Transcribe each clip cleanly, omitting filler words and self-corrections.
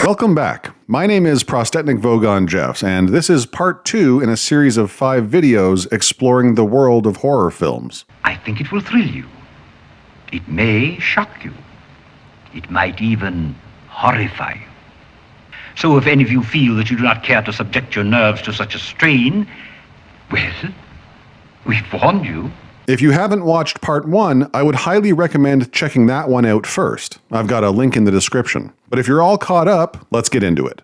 Welcome back. My name is Prostetnic Vogon Jeffs, and this is part 2 in a series of 5 videos exploring the world of horror films. I think it will thrill you. It may shock you. It might even horrify you. So if any of you feel that you do not care to subject your nerves to such a strain, well, we've warned you. If you haven't watched part 1, I would highly recommend checking that one out first. I've got a link in the description. But if you're all caught up, let's get into it.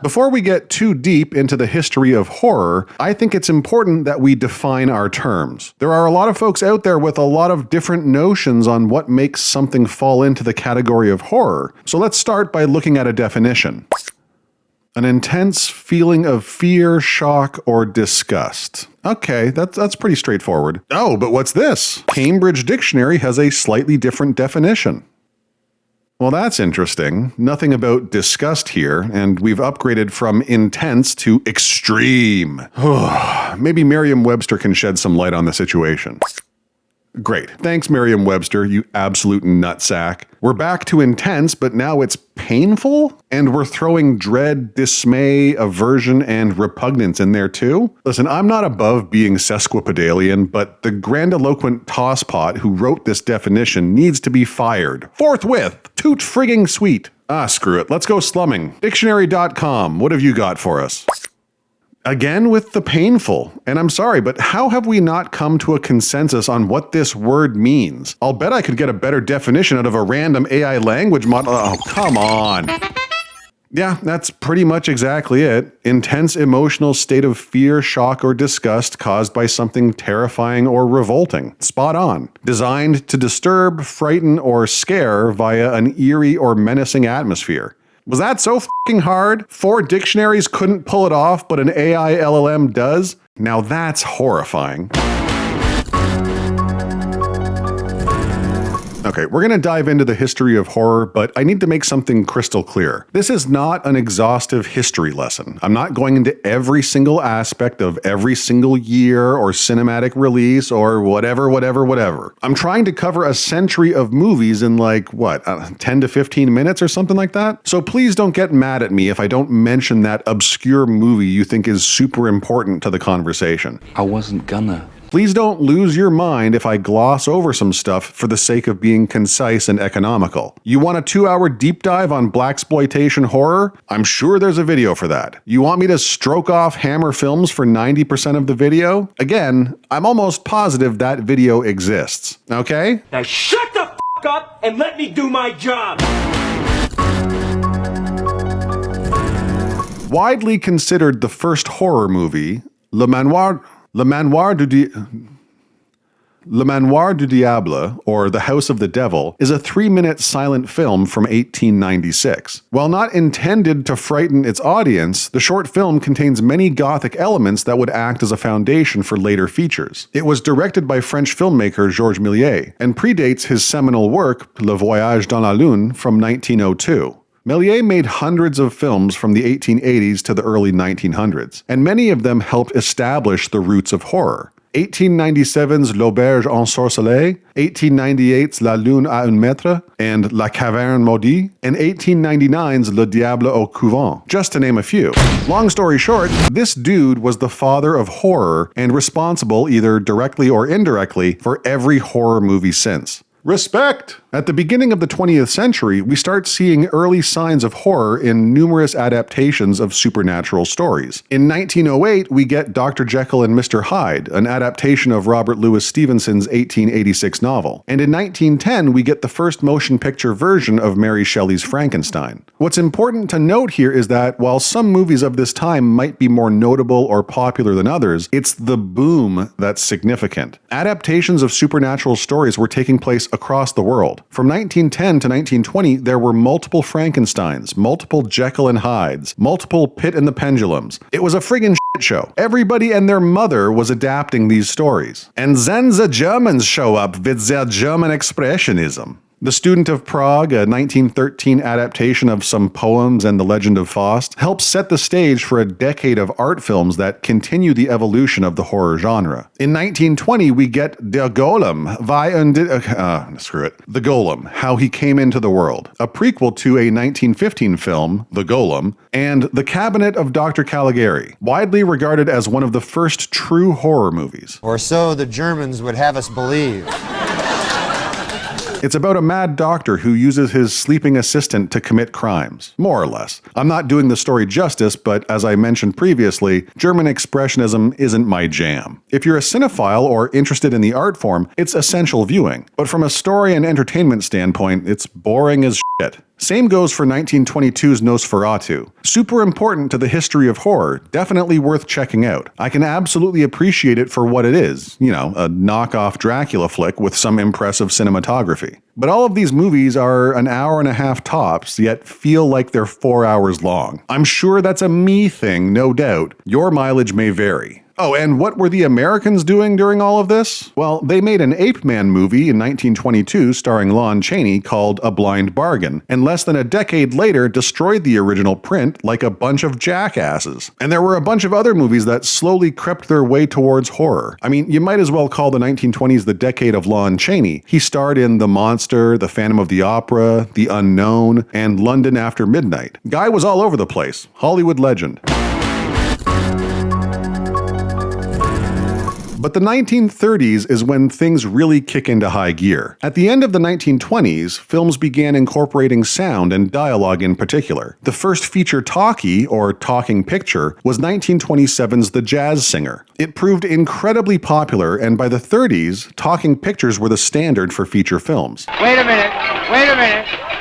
Before we get too deep into the history of horror, I think it's important that we define our terms. There are a lot of folks out there with a lot of different notions on what makes something fall into the category of horror. So let's start by looking at a definition. An intense feeling of fear, shock, or disgust. Okay, that's pretty straightforward. Oh, but what's this? Cambridge Dictionary has a slightly different definition. Well, that's interesting. Nothing about disgust here, and we've upgraded from intense to extreme. Maybe Merriam-Webster can shed some light on the situation. Great. Thanks, Merriam-Webster, you absolute nutsack. We're back to intense, but now it's painful? And we're throwing dread, dismay, aversion, and repugnance in there too? Listen, I'm not above being sesquipedalian, but the grandiloquent tosspot who wrote this definition needs to be fired. Forthwith! Toot frigging sweet! Ah, screw it. Let's go slumming. Dictionary.com, what have you got for us? Again with the painful. And I'm sorry, but how have we not come to a consensus on what this word means? I'll bet I could get a better definition out of a random AI language model. Oh, come on. Yeah, that's pretty much exactly it. Intense emotional state of fear, shock, or disgust caused by something terrifying or revolting. Spot on. Designed to disturb, frighten, or scare via an eerie or menacing atmosphere. Was that so f***ing hard? 4 dictionaries couldn't pull it off, but an AI LLM does? Now that's horrifying. Okay, we're gonna dive into the history of horror, but I need to make something crystal clear. This is not an exhaustive history lesson. I'm not going into every single aspect of every single year or cinematic release or whatever. I'm trying to cover a century of movies in 10 to 15 minutes or something like that? So please don't get mad at me if I don't mention that obscure movie you think is super important to the conversation. I wasn't gonna. Please don't lose your mind if I gloss over some stuff for the sake of being concise and economical. You want a 2-hour deep dive on blaxploitation horror? I'm sure there's a video for that. You want me to stroke off Hammer Films for 90% of the video? Again, I'm almost positive that video exists. Okay? Now shut the f*** up and let me do my job! Widely considered the first horror movie, Le Manoir du Diable, or The House of the Devil, is a 3-minute silent film from 1896. While not intended to frighten its audience, the short film contains many gothic elements that would act as a foundation for later features. It was directed by French filmmaker Georges Méliès, and predates his seminal work, Le Voyage dans la Lune, from 1902. Méliès made hundreds of films from the 1880s to the early 1900s, and many of them helped establish the roots of horror. 1897's L'Auberge ensorcelée, 1898's La Lune à un mètre, and La Caverne maudite, and 1899's Le Diable au Couvent, just to name a few. Long story short, this dude was the father of horror and responsible either directly or indirectly for every horror movie since. Respect! At the beginning of the 20th century, we start seeing early signs of horror in numerous adaptations of supernatural stories. In 1908, we get Dr. Jekyll and Mr. Hyde, an adaptation of Robert Louis Stevenson's 1886 novel. And in 1910, we get the first motion picture version of Mary Shelley's Frankenstein. What's important to note here is that while some movies of this time might be more notable or popular than others, it's the boom that's significant. Adaptations of supernatural stories were taking place across the world. From 1910 to 1920, there were multiple Frankensteins, multiple Jekyll and Hydes, multiple Pit and the Pendulums. It was a friggin' shit show. Everybody and their mother was adapting these stories. And then the Germans show up with their German expressionism. The Student of Prague, a 1913 adaptation of some poems and the Legend of Faust, helps set the stage for a decade of art films that continue the evolution of the horror genre. In 1920, we get Der Golem, The Golem, How He Came into the World, a prequel to a 1915 film, The Golem, and The Cabinet of Dr. Caligari, widely regarded as one of the first true horror movies. Or so the Germans would have us believe. It's about a mad doctor who uses his sleeping assistant to commit crimes, more or less. I'm not doing the story justice, but as I mentioned previously, German expressionism isn't my jam. If you're a cinephile or interested in the art form, it's essential viewing. But from a story and entertainment standpoint, it's boring as shit. Same goes for 1922's Nosferatu. Super important to the history of horror, definitely worth checking out. I can absolutely appreciate it for what it is, a knockoff Dracula flick with some impressive cinematography. But all of these movies are an hour and a half tops, yet feel like they're 4 hours long. I'm sure that's a me thing, no doubt. Your mileage may vary. Oh, and what were the Americans doing during all of this? Well, they made an Ape Man movie in 1922 starring Lon Chaney called A Blind Bargain, and less than a decade later destroyed the original print like a bunch of jackasses. And there were a bunch of other movies that slowly crept their way towards horror. I mean, you might as well call the 1920s the decade of Lon Chaney. He starred in The Monster, The Phantom of the Opera, The Unknown, and London After Midnight. Guy was all over the place. Hollywood legend. But the 1930s is when things really kick into high gear. At the end of the 1920s, films began incorporating sound and dialogue in particular. The first feature talkie, or talking picture, was 1927's The Jazz Singer. It proved incredibly popular, and by the 30s, talking pictures were the standard for feature films. Wait a minute.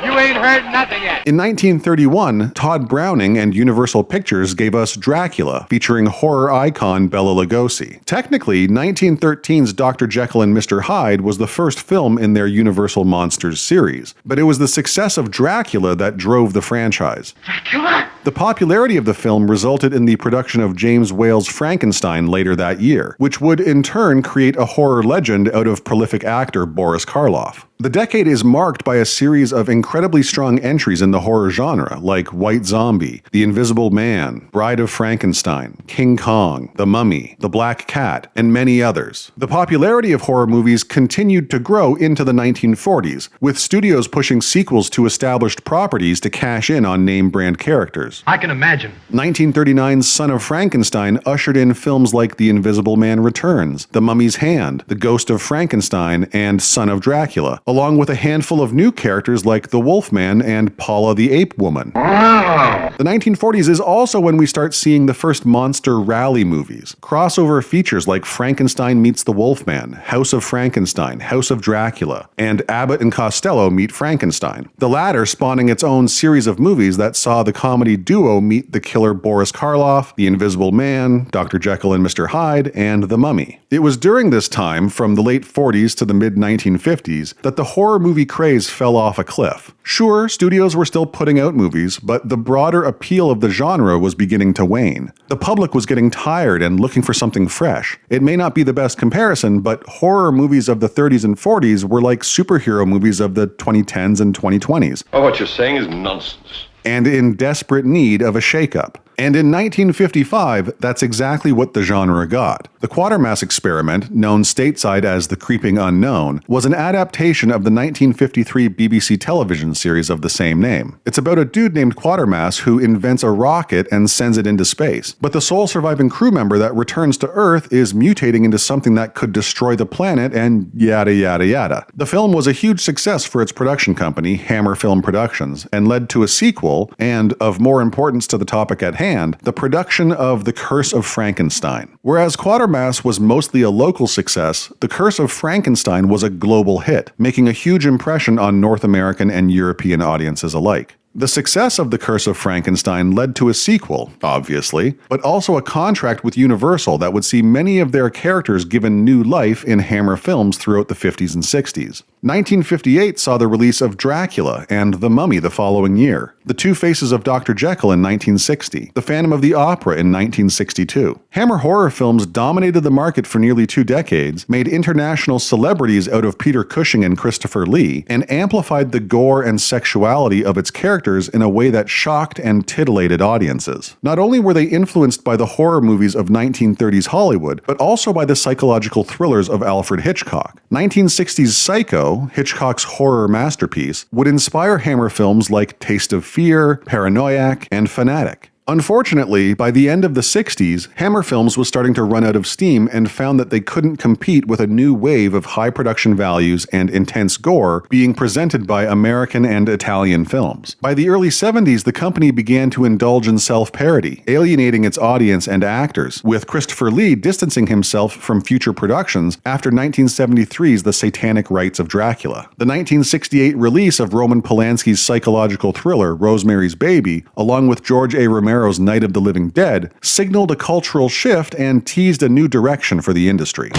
You ain't heard nothing yet. In 1931, Todd Browning and Universal Pictures gave us Dracula, featuring horror icon Bela Lugosi. Technically, 1913's Dr. Jekyll and Mr. Hyde was the first film in their Universal Monsters series, but it was the success of Dracula that drove the franchise. Dracula? The popularity of the film resulted in the production of James Whale's Frankenstein later that year, which would in turn create a horror legend out of prolific actor Boris Karloff. The decade is marked by a series of incredibly strong entries in the horror genre, like White Zombie, The Invisible Man, Bride of Frankenstein, King Kong, The Mummy, The Black Cat, and many others. The popularity of horror movies continued to grow into the 1940s, with studios pushing sequels to established properties to cash in on name-brand characters. I can imagine. 1939's Son of Frankenstein ushered in films like The Invisible Man Returns, The Mummy's Hand, The Ghost of Frankenstein, and Son of Dracula, along with a handful of new characters like the Wolfman and Paula the Ape Woman. The 1940s is also when we start seeing the first monster rally movies. Crossover features like Frankenstein Meets the Wolfman, House of Frankenstein, House of Dracula, and Abbott and Costello Meet Frankenstein. The latter spawning its own series of movies that saw the comedy duo meet the killer Boris Karloff, The Invisible Man, Dr. Jekyll and Mr. Hyde, and The Mummy. It was during this time, from the late 40s to the mid-1950s, that the horror movie craze fell off a cliff. Sure, studios were still putting out movies, but the broader appeal of the genre was beginning to wane. The public was getting tired and looking for something fresh. It may not be the best comparison, but horror movies of the 30s and 40s were like superhero movies of the 2010s and 2020s. Oh, what you're saying is nonsense. And in desperate need of a shakeup. And in 1955, that's exactly what the genre got. The Quatermass Experiment, known stateside as The Creeping Unknown, was an adaptation of the 1953 BBC television series of the same name. It's about a dude named Quatermass who invents a rocket and sends it into space. But the sole surviving crew member that returns to Earth is mutating into something that could destroy the planet and yada yada yada. The film was a huge success for its production company, Hammer Film Productions, and led to a sequel, and, of more importance to the topic at hand, the production of The Curse of Frankenstein. Whereas Quatermass was mostly a local success, The Curse of Frankenstein was a global hit, making a huge impression on North American and European audiences alike. The success of The Curse of Frankenstein led to a sequel, obviously, but also a contract with Universal that would see many of their characters given new life in Hammer films throughout the 50s and 60s. 1958 saw the release of Dracula and The Mummy the following year, The Two Faces of Dr. Jekyll in 1960, The Phantom of the Opera in 1962. Hammer horror films dominated the market for nearly 2 decades, made international celebrities out of Peter Cushing and Christopher Lee, and amplified the gore and sexuality of its characters in a way that shocked and titillated audiences. Not only were they influenced by the horror movies of 1930s Hollywood, but also by the psychological thrillers of Alfred Hitchcock. 1960's Psycho, Hitchcock's horror masterpiece, would inspire Hammer films like Taste of Fear, Paranoiac, and Fanatic. Unfortunately, by the end of the 60s, Hammer Films was starting to run out of steam and found that they couldn't compete with a new wave of high production values and intense gore being presented by American and Italian films. By the early 70s, the company began to indulge in self-parody, alienating its audience and actors, with Christopher Lee distancing himself from future productions after 1973's The Satanic Rites of Dracula. The 1968 release of Roman Polanski's psychological thriller Rosemary's Baby, along with George A. Romero's Night of the Living Dead, signaled a cultural shift and teased a new direction for the industry.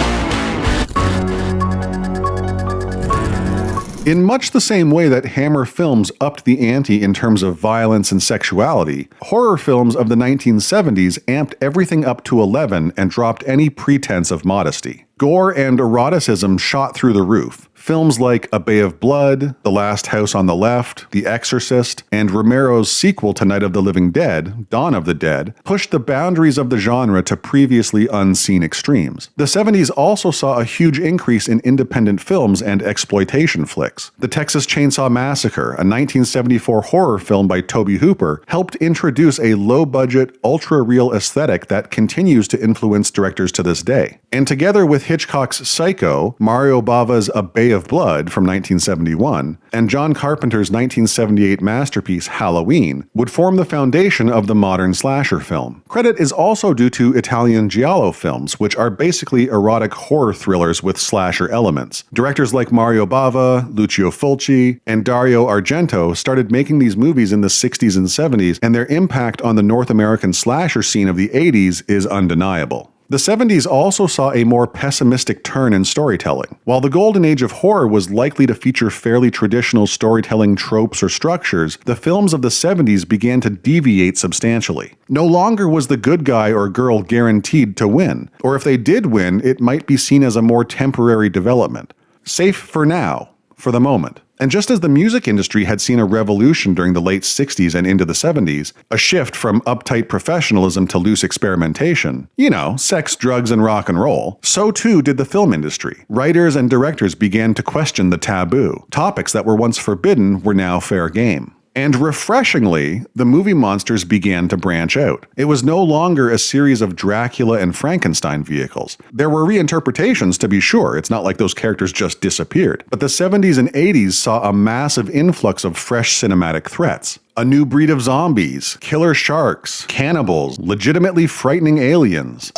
In much the same way that Hammer films upped the ante in terms of violence and sexuality, horror films of the 1970s amped everything up to 11 and dropped any pretense of modesty. Gore and eroticism shot through the roof. Films like A Bay of Blood, The Last House on the Left, The Exorcist, and Romero's sequel to Night of the Living Dead, Dawn of the Dead, pushed the boundaries of the genre to previously unseen extremes. The 70s also saw a huge increase in independent films and exploitation flicks. The Texas Chainsaw Massacre, a 1974 horror film by Tobe Hooper, helped introduce a low-budget, ultra-real aesthetic that continues to influence directors to this day. And together with Hitchcock's Psycho, Mario Bava's A Bay of Blood from 1971, and John Carpenter's 1978 masterpiece Halloween, would form the foundation of the modern slasher film. Credit is also due to Italian giallo films, which are basically erotic horror thrillers with slasher elements. Directors like Mario Bava, Lucio Fulci, and Dario Argento started making these movies in the 60s and 70s, and their impact on the North American slasher scene of the 80s is undeniable. The 70s also saw a more pessimistic turn in storytelling. While the golden age of horror was likely to feature fairly traditional storytelling tropes or structures, the films of the 70s began to deviate substantially. No longer was the good guy or girl guaranteed to win, or if they did win, it might be seen as a more temporary development. Safe for now, for the moment. And just as the music industry had seen a revolution during the late 60s and into the 70s, a shift from uptight professionalism to loose experimentation, sex, drugs, and rock and roll, so too did the film industry. Writers and directors began to question the taboo. Topics that were once forbidden were now fair game. And refreshingly, the movie monsters began to branch out. It was no longer a series of Dracula and Frankenstein vehicles. There were reinterpretations, to be sure, it's not like those characters just disappeared. But the 70s and 80s saw a massive influx of fresh cinematic threats. A new breed of zombies, killer sharks, cannibals, legitimately frightening aliens.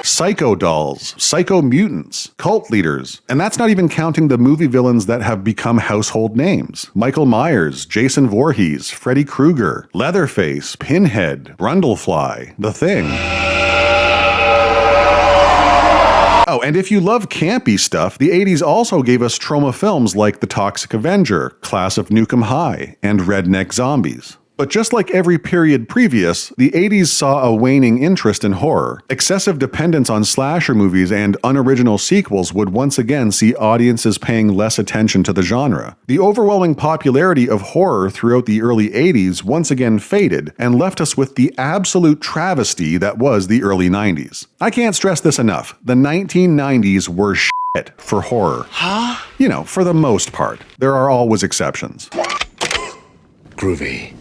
Psycho dolls, psycho mutants, cult leaders, and that's not even counting the movie villains that have become household names. Michael Myers, Jason Voorhees, Freddy Krueger, Leatherface, Pinhead, Brundlefly, The Thing. Oh, and if you love campy stuff, the 80s also gave us trauma films like The Toxic Avenger, Class of Nukem High, and Redneck Zombies. But just like every period previous, the 80s saw a waning interest in horror. Excessive dependence on slasher movies and unoriginal sequels would once again see audiences paying less attention to the genre. The overwhelming popularity of horror throughout the early 80s once again faded and left us with the absolute travesty that was the early 90s. I can't stress this enough. The 1990s were shit for horror. For the most part. There are always exceptions. Groovy.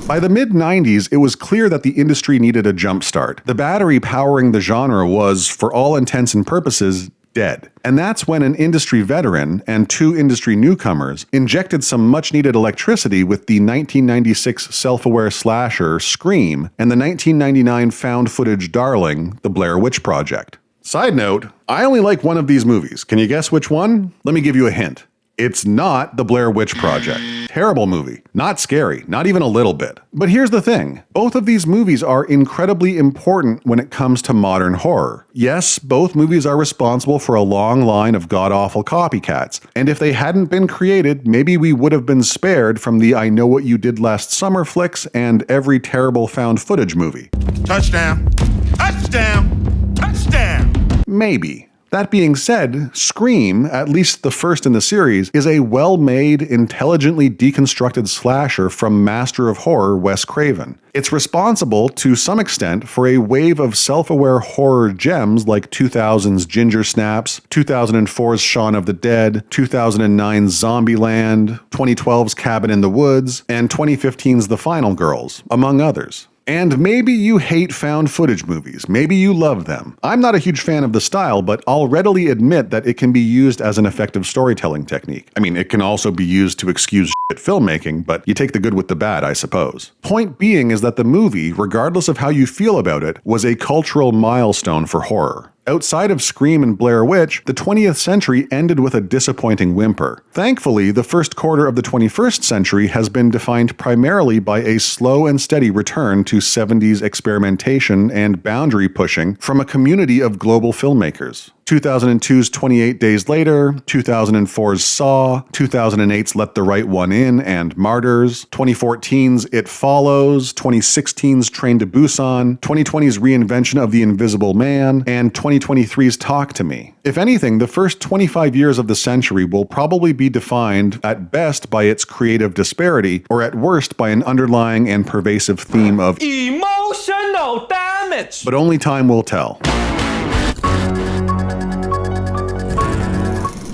By the mid-90s, it was clear that the industry needed a jumpstart. The battery powering the genre was, for all intents and purposes, dead. And that's when an industry veteran and 2 industry newcomers injected some much-needed electricity with the 1996 self-aware slasher Scream and the 1999 found-footage darling, The Blair Witch Project. Side note, I only like one of these movies. Can you guess which one? Let me give you a hint. It's not The Blair Witch Project. Terrible movie. Not scary, not even a little bit. But here's the thing. Both of these movies are incredibly important when it comes to modern horror. Yes, both movies are responsible for a long line of god-awful copycats. And if they hadn't been created, maybe we would have been spared from the I Know What You Did Last Summer flicks and every terrible found footage movie. Touchdown. Touchdown. Touchdown. Maybe. That being said, Scream, at least the first in the series, is a well-made, intelligently deconstructed slasher from master of horror Wes Craven. It's responsible, to some extent, for a wave of self-aware horror gems like 2000's Ginger Snaps, 2004's Shaun of the Dead, 2009's Zombieland, 2012's Cabin in the Woods, and 2015's The Final Girls, among others. And maybe you hate found footage movies, maybe you love them. I'm not a huge fan of the style, but I'll readily admit that it can be used as an effective storytelling technique. I mean, it can also be used to excuse shit filmmaking, but you take the good with the bad, I suppose. Point being is that the movie, regardless of how you feel about it, was a cultural milestone for horror. Outside of Scream and Blair Witch, the 20th century ended with a disappointing whimper. Thankfully, the first quarter of the 21st century has been defined primarily by a slow and steady return to 70s experimentation and boundary pushing from a community of global filmmakers. 2002's 28 Days Later, 2004's Saw, 2008's Let the Right One In and Martyrs, 2014's It Follows, 2016's Train to Busan, 2020's reinvention of The Invisible Man, and 2023's Talk to Me. If anything, the first 25 years of the century will probably be defined at best by its creative disparity, or at worst by an underlying and pervasive theme of Emotional damage! but only time will tell.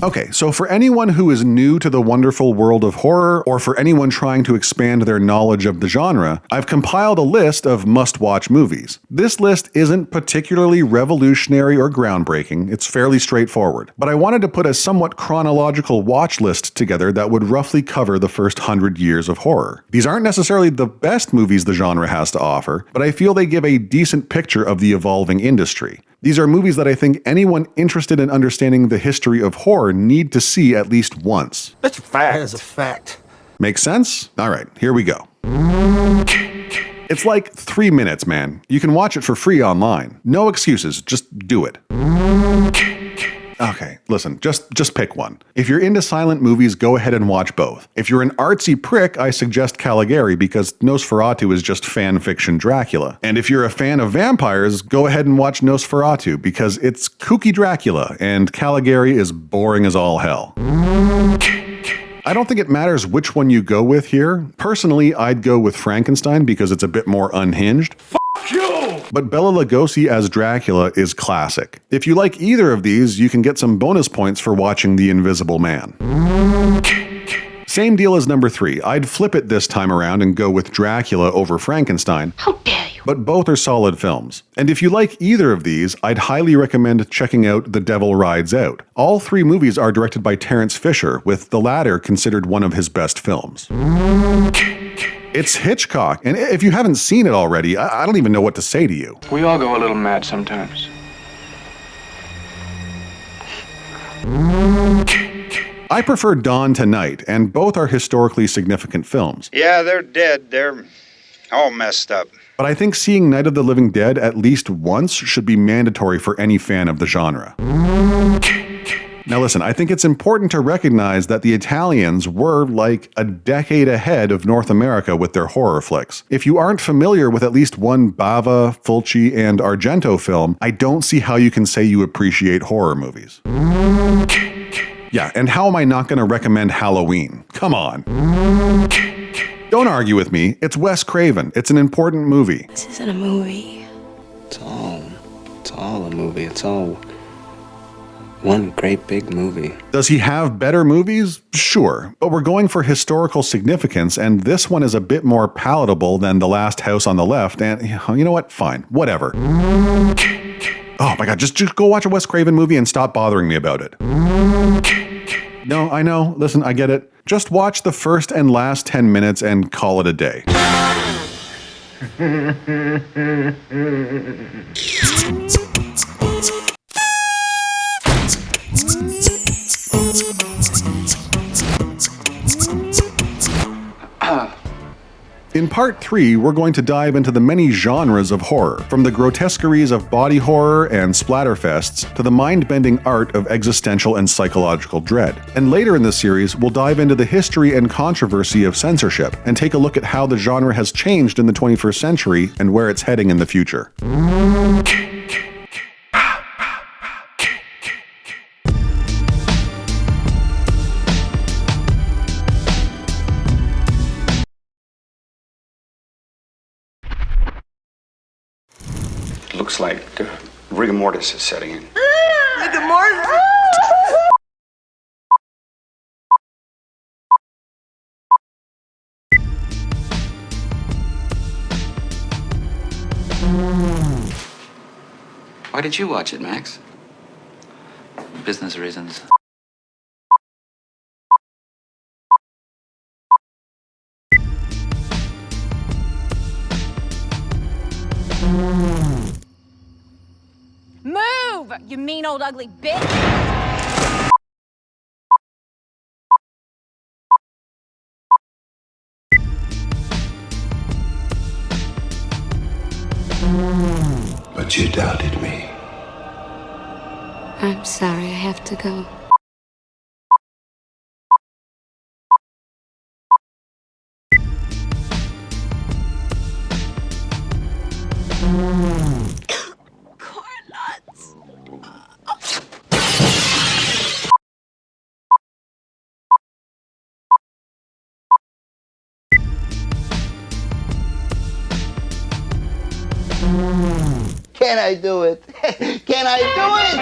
Okay, so for anyone who is new to the wonderful world of horror, or for anyone trying to expand their knowledge of the genre, I've compiled a list of must-watch movies. This list isn't particularly revolutionary or groundbreaking, it's fairly straightforward, but I wanted to put a somewhat chronological watch list together that would roughly cover the first 100 years of horror. These aren't necessarily the best movies the genre has to offer, but I feel they give a decent picture of the evolving industry. These are movies that I think anyone interested in understanding the history of horror need to see at least once. That's a fact. That is a fact. Make sense? Alright, here we go. It's like 3 minutes, man. You can watch it for free online. No excuses, just do it. Okay, listen, just pick one. If you're into silent movies, go ahead and watch both. If you're an artsy prick, I suggest Caligari because Nosferatu is just fan fiction Dracula. And if you're a fan of vampires, go ahead and watch Nosferatu because it's kooky Dracula and Caligari is boring as all hell. I don't think it matters which one you go with here. Personally, I'd go with Frankenstein because it's a bit more unhinged. But Bela Lugosi as Dracula is classic. If you like either of these, you can get some bonus points for watching The Invisible Man. Same deal as number 3. I'd flip it this time around and go with Dracula over Frankenstein. How dare you? But both are solid films. And if you like either of these, I'd highly recommend checking out The Devil Rides Out. All 3 movies are directed by Terence Fisher, with the latter considered one of his best films. It's Hitchcock, and if you haven't seen it already, I don't even know what to say to you. We all go a little mad sometimes. I prefer Dawn to Night, and both are historically significant films. Yeah, they're dead. They're all messed up. But I think seeing Night of the Living Dead at least once should be mandatory for any fan of the genre. Now listen, I think it's important to recognize that the Italians were like a decade ahead of North America with their horror flicks. If you aren't familiar with at least one Bava, Fulci, and Argento film, I don't see how you can say you appreciate horror movies. Yeah, and how am I not going to recommend Halloween? Come on. Don't argue with me, it's Wes Craven. It's an important movie. This isn't a movie. It's all a movie. It's all one great big movie. Does he have better movies? Sure, but we're going for historical significance, and this one is a bit more palatable than The Last House on the Left, and you know what? Fine, whatever. Oh my god, just go watch a Wes Craven movie and stop bothering me about it. No, I know, listen, I get it. Just watch the first and last 10 minutes and call it a day. In part 3, we're going to dive into the many genres of horror, from the grotesqueries of body horror and splatterfests to the mind-bending art of existential and psychological dread. And later in the series, we'll dive into the history and controversy of censorship and take a look at how the genre has changed in the 21st century and where it's heading in the future. Looks like rigor mortis is setting in. Rigor mortis? Why did you watch it, Max? Business reasons. Move, you mean old ugly bitch! But you doubted me. I'm sorry, I have to go. Corn nuts! Can I do it? Can I do it?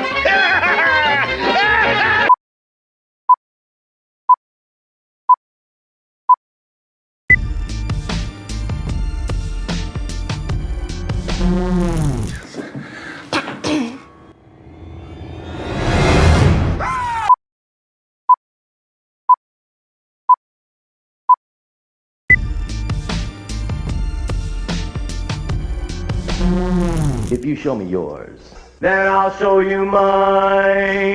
If you show me yours, Then I'll show you mine.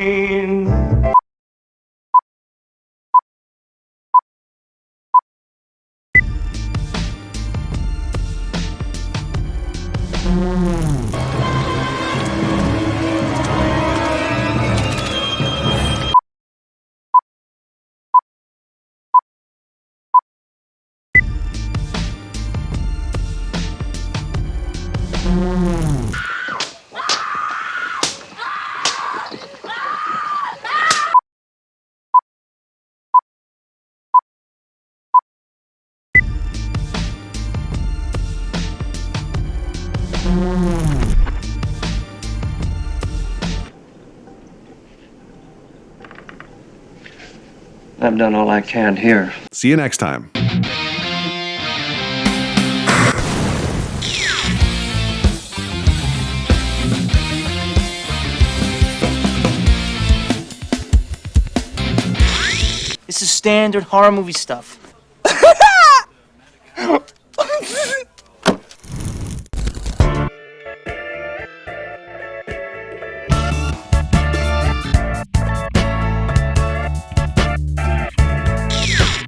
I've done all I can here. See you next time. This is standard horror movie stuff.